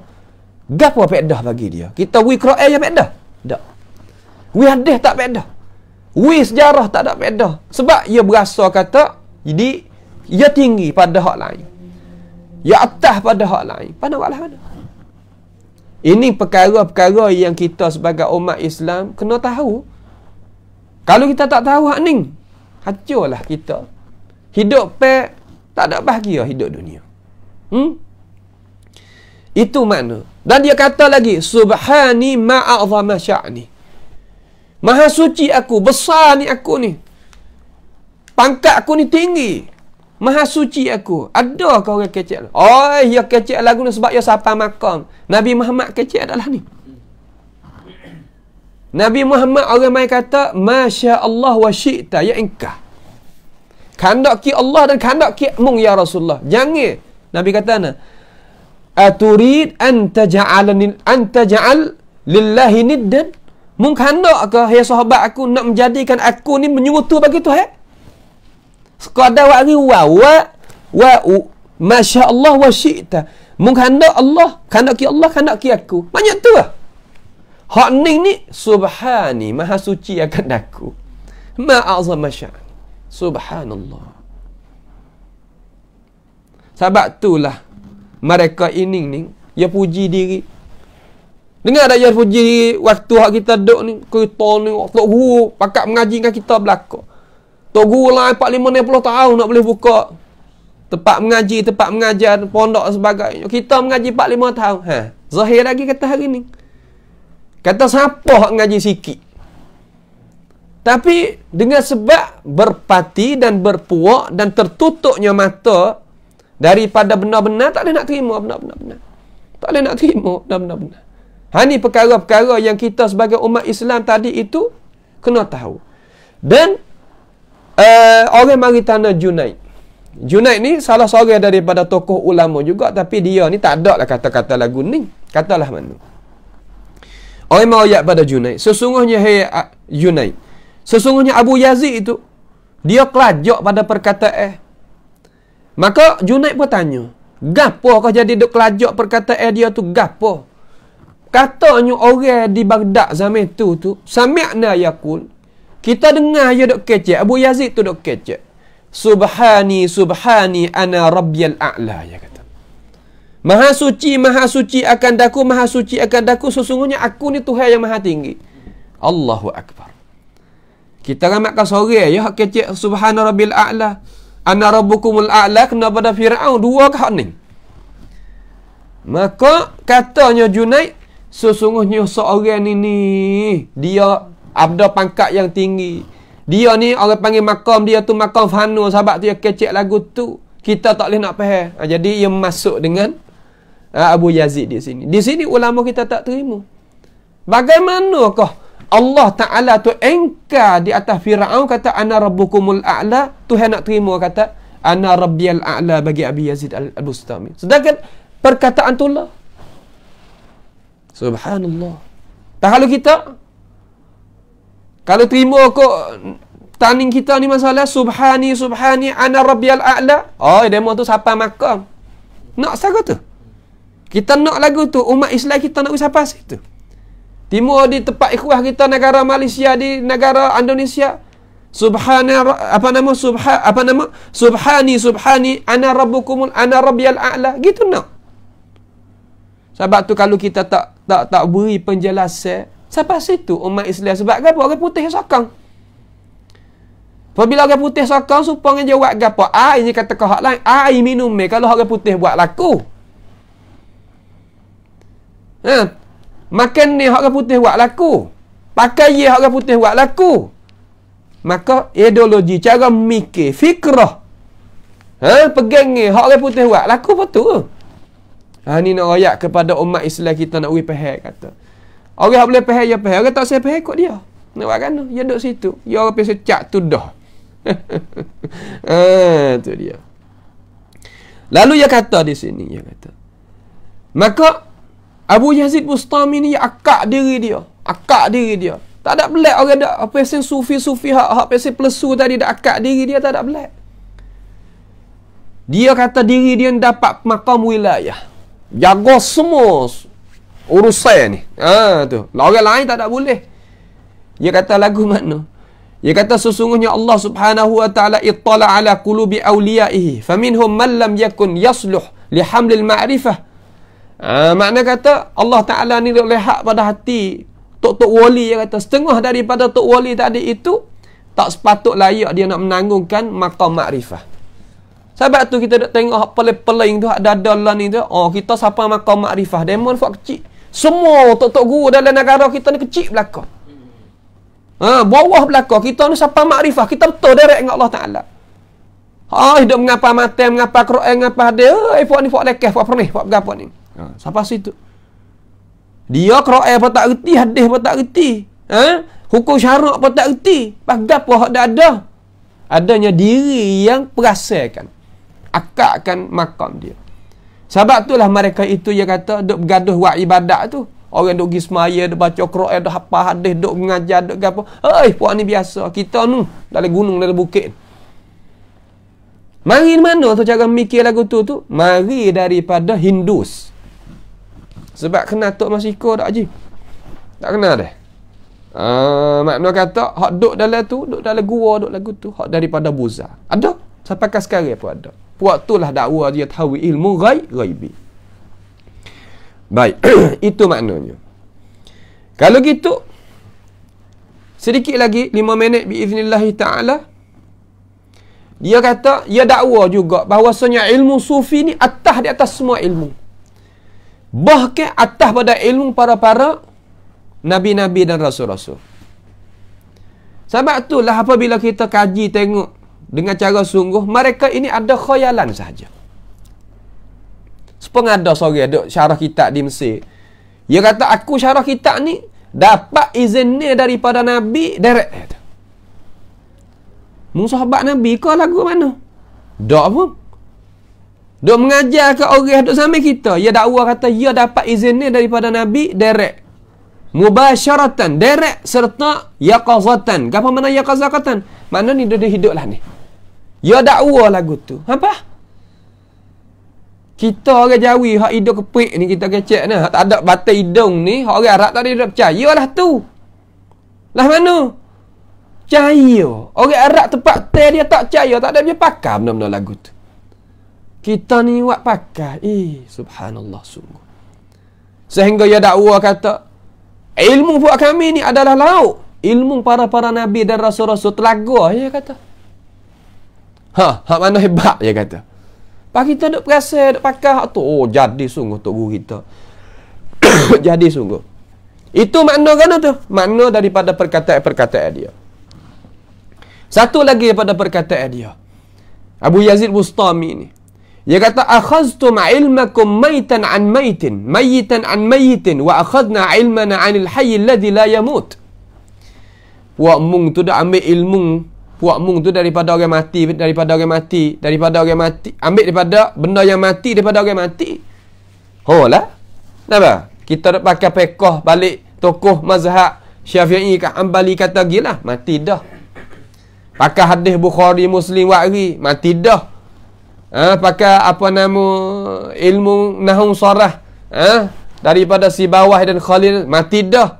Speaker 2: gapo pedah bagi dia? Kita wi Quran yang pedah? Tak. Wi hadis tak pedah. Wi sejarah tak ada pedah. Sebab ia berasa kata jadi ia tinggi pada hak lain. Ia atas pada hak lain. Pandanglah mana? Ini perkara-perkara yang kita sebagai umat Islam kena tahu. Kalau kita tak tahu hak ning, hancurlah kita. Hidup tak ada bahagia hidup dunia. Itu makna. Dan dia kata lagi, subhani ma'azama sya'ni. Maha suci aku, besar ni aku ni. Pangkat aku ni tinggi. Maha suci aku. Ada kau orang kecek? Oh, ya kecek lagu ni sebab ya sapa makam. Nabi Muhammad kecek adalah ni. Nabi Muhammad orang mai kata, masya Allah wa syi'ta ya ingkah. Kandak ki Allah dan kandak ki mung ya Rasulullah. Jangan. Nabi kata aturid an taj'al lillahi niddan? Mung kandak ke hai sahabat aku nak menjadikan aku ni menyekutu bagi Tuhan? Sekadar wak wa masya Allah wa syi'ta. Mung kandak Allah, kandak ki Allah, kandak ki aku. Banyak tu lah. Hak ni subhani, maha suci akan aku. Ma'azama sya'ni. Subhanallah. Sebab itulah mereka ini ni dia puji diri. Dengar tak dia puji diri waktu hak kita duduk ni, kita ni waktu guru pakat mengaji dengan kita belaka. Tok guru lah 40-50 tahun nak boleh buka tempat mengaji, tempat mengajar, pondok dan sebagainya. Kita mengaji 45 tahun. Zahir lagi kata hari ni. Kata siapa hak ngaji sikit. Tapi dengan sebab berpati dan berpuak dan tertutupnya mata daripada benar-benar, tak boleh nak terima benar-benar. Tak boleh nak terima benar-benar. Ni perkara-perkara yang kita sebagai umat Islam tadi itu kena tahu. Dan orang mari tanya Junaid. Junaid ni salah seorang daripada tokoh ulama juga, tapi dia ni tak ada lah kata-kata lagu ni. Katalah mana. Orang mau ayat pada Junaid. Sesungguhnya Junaid. Sesungguhnya Abu Yazid itu dia kelajak pada perkataan. Maka Junaid pun tanya, gapo kau jadi duk kelajak perkataan dia tu gapo? Katanya orang di Baghdad zaman tu sami'na yaqul, kita dengar dia duk kecek, Abu Yazid tu duk kecek. Subhani ana rabbiyal a'la, ya kata. Maha suci akan daku, maha suci akan daku, sesungguhnya aku ni Tuhan yang maha tinggi. Allahu akbar. Kita ramatkan sore ya hak kecek subhana rabbil a'la, ana rabbukumul a'la, kena pada Firaun dua hak ni. Maka katanya Junaid, sesungguhnya seorang ni dia ada pangkat yang tinggi. Dia ni orang panggil makam dia tu makam fanu, sebab tu dia kecek lagu tu. Kita tak boleh nak faham. Jadi ia masuk dengan Abu Yazid di sini. Di sini ulama kita tak terima. Bagaimanakah Allah Ta'ala tu engkar di atas Fir'aun kata ana rabbukumul a'la, Tuhan nak terima kata ana rabbiyal a'la bagi Abi Yazid al-Bustami. Sedangkan perkataan tu lah. Subhanallah. Tak kalau kita kalau terima kok taning kita ni masalah subhani ana rabbiyal a'la. Oh, demo tu siapa makam. Nak saga tu. Kita nak lagu tu, umat Islam kita nak siapa situ. Timur di tempat ikhwah kita negara Malaysia, di negara Indonesia. Subhani ana rabbukumul ana rabbiyal a'la. Gitu nak. Sebab tu kalau kita tak beri penjelasan, siapa situ umat Islam? Sebab apa? Orang putih sokong. Apabila orang putih sokong, supaya jawab apa? Ini kata kau hak lain. Air minum kalau orang putih buat laku. Makan ni orang putih buat laku. Pakai ye orang putih buat laku. Maka ideologi, cara mikir, fikrah. Pegang ni orang putih buat laku betul. Ni nak royak kepada umat Islam kita nak beri faham kata. Orang boleh faham ya faham, orang tak saya faham ikut dia. Nak buat kan? Dia duduk situ. Dia orang pergi secak tu dah. Tu dia. Lalu dia kata di sini, dia kata, maka Abu Yazid Bustami ni akak diri dia. Tak ada belak orang dak pesen sufi-sufi hak pesen plesu tadi dak akak diri dia, tak ada belak. Dia kata diri dia dapat makam wilayah. Jaga semua urusan ni. Tu. Orang lain tak ada boleh. Dia kata lagu mana? Dia kata sesungguhnya Allah Subhanahu wa taala ittala ala qulubi awliyaihi faminhum man lam yakun yasluh li hamlil ma'rifah. Makna kata Allah Ta'ala ni lihat pada hati Tok Wali. Dia kata setengah daripada Tok Wali tadi itu tak sepatut layak dia nak menanggungkan maqam makrifah. Sebab tu kita nak tengok peling-peling tu ada dalam ni tu. Kita siapa maqam makrifah, demon fak kecil. Semua tok guru dalam negara kita ni kecil belakang. Bawah belakang kita ni siapa makrifah, kita betul direct dengan Allah Ta'ala. Hidup mengapa mati, mengapa Quran, mengapa dia. Puak ni puak lekeh, puak pernah, puak berapa ni. Siapa situ? Dia Quran pun tak reti, hadis pun tak reti. Hukum syarak pun tak reti. Apa hak dah ada? Adanya diri yang perasakan, akakkan makam dia. Sebab itulah mereka itu dia kata duk bergaduh buat ibadat tu. Orang duk pergi semaya, duk baca Quran, duk hafal hadis, duk mengajar, duk gapo. Puak ni biasa. Kita ni dalam gunung, dalam bukit. Mari mana tu cara mikir lagu tu? Mari daripada Hindus. Sebab kena Tok Masiko tak Haji? Tak kena dah. Makna kata hak duk dalam tu, duk dalam gua, duk lagu tu, hak daripada Buza. Ada? Sampai ke sekarang pun ada. Puak itulah dakwah dia tahu ilmu ghaibi. Baik, itu maknanya. Kalau gitu sedikit lagi 5 minit biiznillah taala Dia kata, dia dakwa juga bahawasanya ilmu sufi ni atas di atas semua ilmu. Bahkan atas pada ilmu para-para nabi-nabi dan rasul-rasul. Sebab itulah apabila kita kaji tengok dengan cara sungguh, mereka ini ada khayalan sahaja. Sepengada seorang duk syarah kitab di Mesir. Dia kata, aku syarah kitab ni dapat izin ni daripada Nabi direct. Sahabat Nabi kau lagu mana? Tak pun. Duk mengajar ke orang duk sampai kita. Dia dakwa kata dia dapat izin ni daripada Nabi direct. Mubasyaratan, direct serta yaqazatan. Apa mana yaqazatan? Mana ni dia hidup lah ni. Dia dakwa lagu tu. Apa? Kita orang Jawi hak hidung kepik ni kita kecek nah, hak tak ada batai hidung ni, hak orang Arab tak ada percayalah tu. Lah mana? Percaya. Orang Arab tempat teh dia tak percaya, tak ada dia pakar benda-benda lagu tu. Kita ni buat pakar. Subhanallah sungguh. Sehingga dia dakwa kata, ilmu buat kami ni adalah lauk. Ilmu para-para nabi dan rasul-rasul telaga, dia kata. Hak mana hebat, dia kata. Pak kita duk perasa, duk pakar hak tu. Oh, jadi sungguh tok guru kita. Jadi sungguh. Itu makna kan tu? Makna daripada perkataan-perkataan dia. Satu lagi daripada perkataan dia. Abu Yazid Bustami ni. Dia kata, akhaztum ilmakum maitan an maitin, mayitan an mayitin, wa akhadna ilmana anil hayy alladhi la yamut. Puak mung tu dah ambil ilmu, puak mung tu daripada orang mati, daripada orang mati, daripada orang mati, ambil daripada benda yang mati, daripada orang mati. Oh lah. Kenapa? Kita dah pakai pekoh balik tokoh mazhab Syafi'i ke Hanbali kata gila, mati dah. Pakai hadis Bukhari Muslim wa'ri, mati dah. Pakai apa nama ilmu nahwu sarah, daripada Sibawah dan Khalil, mati dah.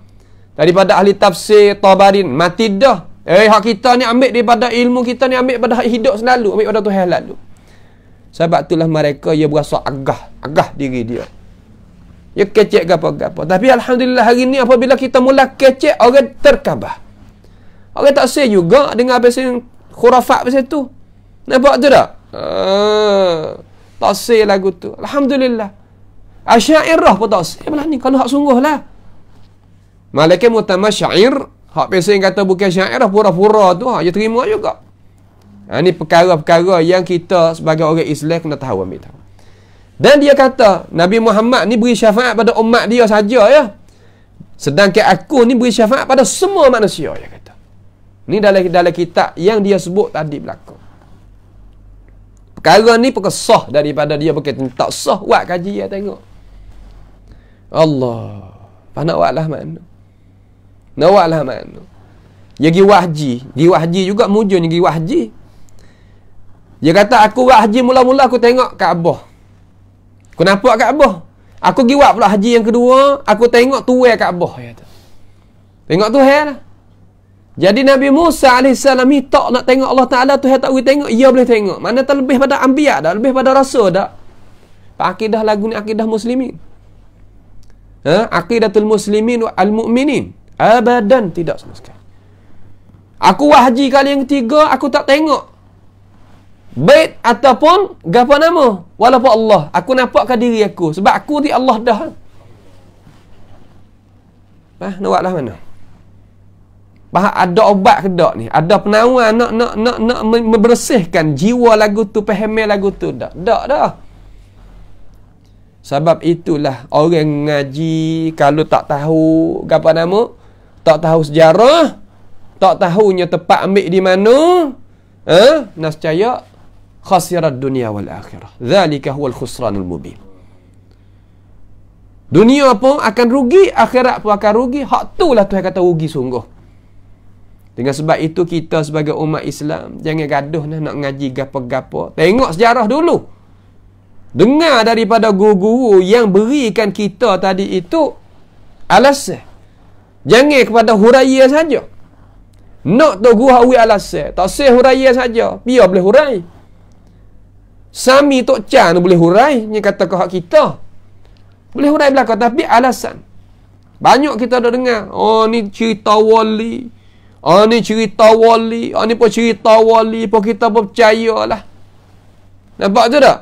Speaker 2: Daripada ahli tafsir Tabarin, mati dah. Hak kita ni ambil daripada ilmu kita ni, ambil pada hidup selalu, ambil pada Tuhan lalu. Sebab itulah mereka dia berasa agah diri dia. Dia kecek gapo-gapo. Tapi alhamdulillah hari ni apabila kita mula kecek, orang terkabah. Orang tak say juga dengan apa yang khurafat pasal tu. Nampak tu tak? Tak say lagu tu. Alhamdulillah. Asy'ariyah pun tak say belah ni. Kalau hak sungguh lah. Malaikat mutamasyair, hak biasa yang kata bukan syairah, pura-pura tu, dia terima juga. Ini perkara-perkara yang kita sebagai orang Islam kena tahu, ambil tahu. Dan dia kata, Nabi Muhammad ni beri syafaat pada umat dia saja ya. Sedangkan aku ni beri syafaat pada semua manusia, dia kata. Ni dalam kitab yang dia sebut tadi belakang. Perkara ni perkesah daripada dia, bukan tak sah, buat kaji ya tengok. Allah. Apa nak buat lah mana? Nak buat lah mana? Dia pergi wahji juga mujur pergi wahji. Dia kata aku buat haji mula-mula aku tengok Kaabah. Aku nampak Kaabah. Aku pergi buat pula haji yang kedua, aku tengok tuai Kaabah, dia kata. Tengok Tuhan lah. Jadi Nabi Musa AS ni tak nak tengok Allah Ta'ala, Tuhan tak boleh tengok, ia boleh tengok. Mana terlebih pada anbiya dah, lebih pada rasul dah. Akidah lagu ni akidah muslimin. Aqidatul muslimin wal mu'minin. Abadan tidak sama sekali. Aku haji kali yang ketiga, aku tak tengok bait ataupun apa nama walaupun Allah, aku nampakkan diri aku sebab aku di Allah dah. Nak buatlah mana? Ada obat ke tak ni? Ada penawar nak membersihkan jiwa lagu tu, pahami lagu tu dak? Tak dah. Sebab itulah orang ngaji kalau tak tahu apa nama, tak tahu sejarah, tak tahunya tempat ambil di mana, nascaya khasirat dunia wal akhirah. Zalika huwal khusranul mubin. Dunia pun akan rugi, akhirat pun akan rugi. Hak itulah Tuhan kata rugi sungguh. Dengan sebab itu kita sebagai umat Islam jangan gaduh nak ngaji gapo-gapo. Tengok sejarah dulu. Dengar daripada guru-guru yang berikan kita tadi itu alasan. Jangan kepada huraya saja. Nak tu guru hawi alasan. Tak sah huraya saja. Biar boleh hurai. Sami Tok Chan boleh hurai. Ni kata ke hak kita. Boleh hurai belakang. Tapi alasan. Banyak kita dah dengar. Oh ni cerita wali. Ni cerita wali, ni pun cerita wali, pun kita pun percayalah. Nampak tu tak?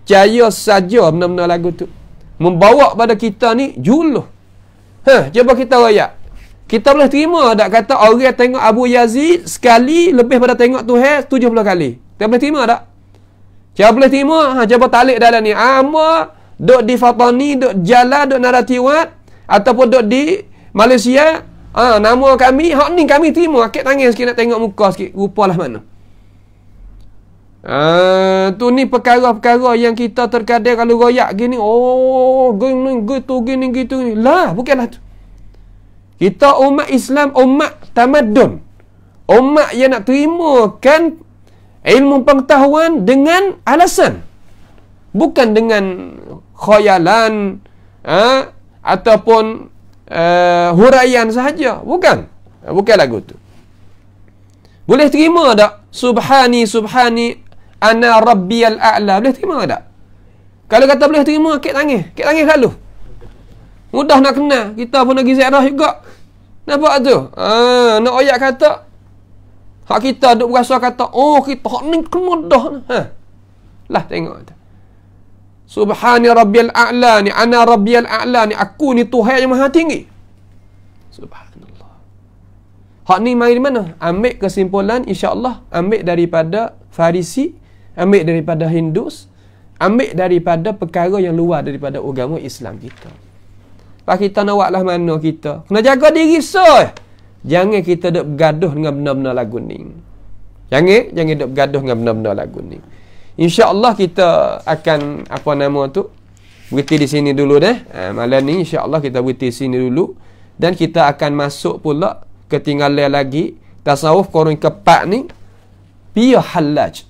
Speaker 2: Percaya saja benda-benda lagu tu. Membawa pada kita ni juluh. Cuba kita rayak. Kita boleh terima tak kata orang tengok Abu Yazid sekali lebih pada tengok Tuhan 70 kali? Kita boleh terima tak? Cuba boleh terima? Cuba talik dalam ni. Duk di Fatani, duk Jala, duk Naratiwat, ataupun duk di Malaysia, nama kami, hak ni kami terima. Akik tangan sikit nak tengok muka sikit, rupalah mana. Tu ni perkara-perkara yang kita terkadang kalau royak gini, gini gitu gini. Lah, bukanlah tu. Kita umat Islam, umat tamadun. Umat yang nak terimakan ilmu pengetahuan dengan alasan. Bukan dengan khayalan ataupun huraian sahaja. Bukan lagu tu. Boleh terima tak? Subhani ana rabbiyal a'la. Boleh terima tak? Kalau kata boleh terima, kek tangan selalu. Mudah nak kenal. Kita pun lagi ziarah juga. Nampak tu? Nak ayat kata hak kita duk berasa kata kita hak ni kemudah. Lah tengok tu. Subhani rabbiyal a'la ni, ana rabbiyal a'la ni, aku ni Tuhan yang maha tinggi. Subhanallah. Hak ni mari mana? Ambil kesimpulan insya-Allah, ambil daripada Farisi, ambil daripada Hindus, ambil daripada perkara yang luar daripada agama Islam kita. Pak kita nak buatlah mana kita? Kena jaga diri Jangan kita duk bergaduh dengan benda-benda lagu ni. Jangan duk bergaduh dengan benda-benda lagu ni. InsyaAllah kita akan berhenti di sini dulu dah. Malam ni insyaAllah kita berhenti di sini dulu. Dan kita akan masuk pula ketinggalan lagi tasawuf korun keempat ni. Pia Hallaj.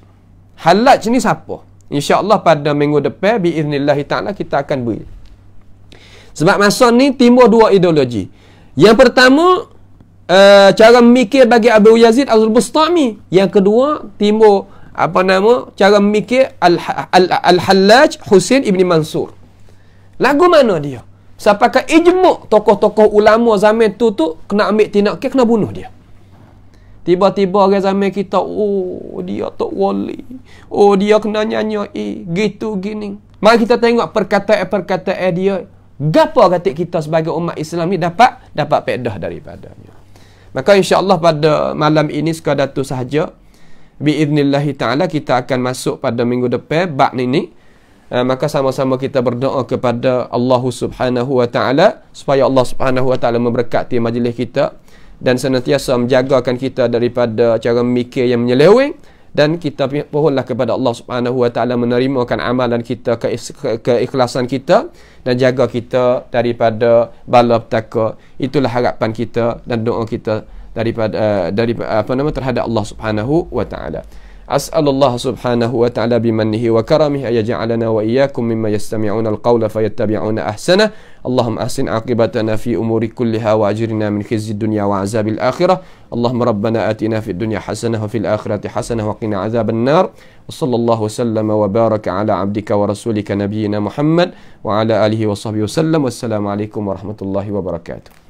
Speaker 2: Hallaj ni siapa? InsyaAllah pada minggu depan biiznillahi ta'ala kita akan beri. Sebab masa ni timbul dua ideologi. Yang pertama, cara memikir bagi Abu Yazid Al-Bustami. Yang kedua, timbul cara memikir Al-Hallaj Husain Ibn Mansur. Lagu mana dia? Sampai ke ijma' tokoh-tokoh ulama zaman tu kena ambil tindakan, kena bunuh dia. Tiba-tiba orang zaman kita, dia tok wali, dia kena nyanyi gitu gini. Mari kita tengok perkataan dia. Gapo kata kita sebagai umat Islam ni dapat faedah daripadanya. Maka insya-Allah pada malam ini sekadar tu sahaja. Biiznillahi ta'ala kita akan masuk pada minggu depan bab ini. Maka sama-sama kita berdoa kepada Allah Subhanahu wa ta'ala supaya Allah Subhanahu wa ta'ala memberkati majlis kita dan senantiasa menjagakan kita daripada cara memikir yang menyeleweng, dan kita mohonlah kepada Allah Subhanahu wa ta'ala menerimakan amalan kita, keikhlasan kita, dan jaga kita daripada bala petaka. Itulah harapan kita dan doa kita daripada terhadap Allah Subhanahu wa ta'ala. As'alullah subhanahu wa ta'ala bimannihi wa karamihi ayaj'alana wa iyyakum mimma yastami'una al-qawla fayattabi'una ahsana. Allahumma ahsin aqibatana fi umuri kulliha wa ajirna min khizyid dunya wa azabil akhirah. Allahumma rabbana atina fid dunya hasanah wa fil akhirati hasanah wa qina azaban nar. Wa sallallahu sallama wa baraka ala abdika wa rasulika nabiyyina Muhammad wa ala alihi wa sahbihi wa sallam. Wassalamu alaikum warahmatullahi wabarakatuh.